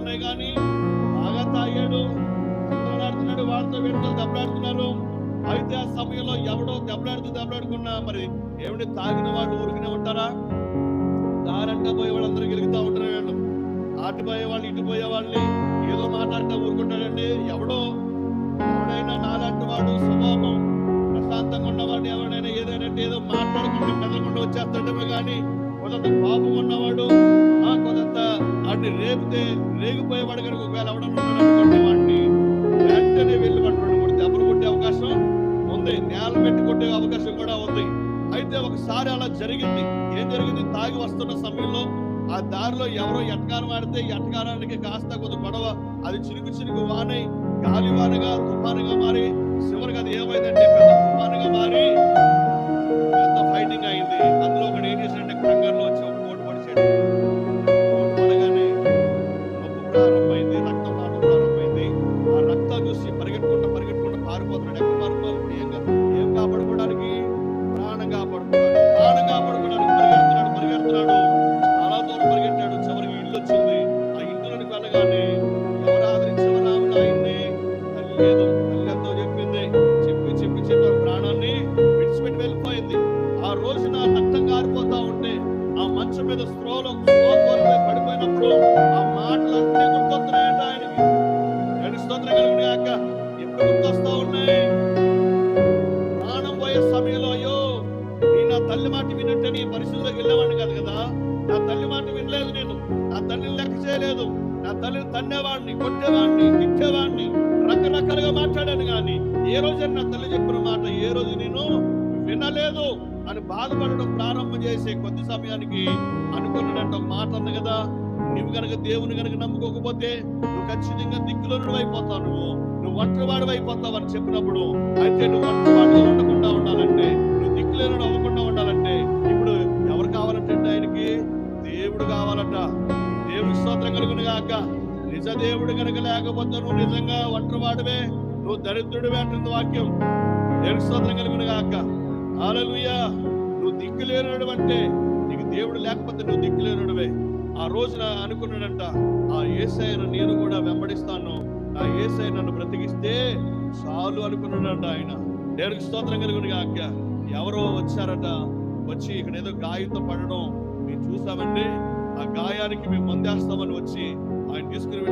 ఉన్నాయి కానీ బాగా తాగాడు, దెబ్బలాడుతున్నాడు, వాళ్ళతో వీళ్ళతో దెబ్బలాడుతున్నారు. అయితే ఆ సమయంలో ఎవడో దెబ్బలాడుకున్నా మరి ఏమిటి తాగిన వాళ్ళు ఊరికనే ఉంటారా? దారంట పోయే వాళ్ళందరూ గెలుగుతా ఉంటారు. వీళ్ళు అటు పోయే వాళ్ళు ఇటు పోయే వాళ్ళని ఏదో మాట్లాడుతూ ఊరుకుంటాడండి. ఎవడైనా నాలాంటి వాడు స్వభావం ప్రశాంతంగా ఉన్నవాడు ఎవడైనా ఏదైనా ఏదో మాట్లాడుకుంటే మెదలకుండా వచ్చేస్తాడేమో కానీ కొంత పాపం ఉన్నవాడు కొంత వాడిని రేగిపోయేవాడు కనుక ఒకవేళ ఎవడన్నా ఉన్నాడనుకోండి వాడిని వెంటనే వెళ్ళి పట్టుకుని కూడా దెబ్బలు కొట్టే అవకాశం ఉంది, నేల పెట్టి కొట్టే అవకాశం కూడా ఉంది. అయితే ఒకసారి అలా జరిగింది. ఏం జరిగింది? తాగి వస్తున్న సమయంలో ఆ దారిలో ఎవరో ఎటకారం ఆడితే ఎటకారానికి కాస్త కొంత గొడవ, అది చినుకు వానై గాలి వానగా తుఫానుగా మారి చివరికి అది ఏమైందంటే పెద్ద తుఫానుగా మారి పెద్ద ఫైటింగ్ అయింది. అందులో ఒకటి ఏం చేశాడంటే కంగారులో వచ్చి ఒక కోటు పడిచాడు. కోటు పడగానే నొప్పి ప్రారంభమైంది, రక్తం రావడం ప్రారంభమైంది. ఆ రక్తం చూసి పరిగెట్టుకుంటూ పారిపోతున్నాడు. ఎక్కడ పారిపోవాలి? ఏం కాపాడుకోవడానికి? ప్రాణం కాపాడుకోవడానికి పరిగెడుతున్నాడు. చాలా దూరం పరిగెట్టాడు. చివరికి ఇల్లు వచ్చింది. ఆ ఇంట్లోనికి వెళ్ళగానే ఎవరు ఆదరించేవారు? ఆయన్ని తల్లి లేదు. తల్లి ఎంతో చెప్పింది. చెప్పి ప్రాణాన్ని విడిచిపెట్టి వెళ్ళిపోయింది. ఆ రోజున రక్తం కారిపోతా ఉంటే ఆ మంచం మీద స్పృహలో పడిపోయినప్పుడు ఆ మాటలన్నీ గుర్తొస్తున్నాయంట ఆయనకి. నేను స్తోత్రం కలుగునిగాక. ఎప్పుడు గుర్తొస్తా ఉన్నాయి? ప్రాణం పోయే సమయంలో అయ్యో నా తల్లి మాట వినంటే నీ పరిస్థితుల్లోకి వెళ్ళేవాడిని కాదు కదా. నా తల్లి మాట వినలేదు, నేను నా తల్లిని లెక్క చేయలేదు, నా తల్లిని తన్నేవాడిని, కొట్టేవాడిని, తిట్టేవాడిని, రకరకాలుగా మాట్లాడాను. కానీ ఏ రోజు నా తల్లి చెప్పిన మాట ఏ రోజు నేను వినలేదు అని బాధపడడం ప్రారంభం చేసే కొద్ది సమయానికి అనుకున్నాడంట ఒక మాట ఉంది కదా, నువ్వు కనుక దేవుని కనుక నమ్ముకోకపోతే నువ్వు ఖచ్చితంగా దిక్కులోనుడు అయిపోతావు, నువ్వు ఒంటరివాడు అయిపోతావు అని చెప్పినప్పుడు, అయితే నువ్వు ఒంటరివాడుగా ఉండకుండా ఉండాలంటే, నువ్వు దిక్కులేనుడు అవ్వకుండా ఉండాలంటే ఇప్పుడు ఎవరు కావాలంటే ఆయనకి దేవుడు కావాలట. దేవుడి స్తోత్రం కలుగునుగాక. నిజ దేవుడు కనుక లేకపోతే నువ్వు నిజంగా ఒంటరివాడివే, నువ్వు దరిద్రుడివే అంటుంది వాక్యం. దేవుడి స్తోత్రం కలుగునుగాక. హల్లెలూయా. నువ్వు దిక్కులేనుడు అంటే నీకు దేవుడు లేకపోతే నువ్వు దిక్కులేనుడివే. ఆ రోజున అనుకున్నాడంట, ఆ యేసయ్యను నేను కూడా వెంబడిస్తాను, ఆ యేసయ్య నన్ను బ్రతికిస్తే చాలు అనుకున్నాడంట ఆయన. దేవుడికి స్తోత్రం కలుగునుగాక. ఎవరో వచ్చారట, వచ్చి ఇక్కడ ఏదో గాయంతో పడడం మేము చూసామండి, ఆ గాయానికి మేము మందేస్తామని వచ్చి ఆయన తీసుకుని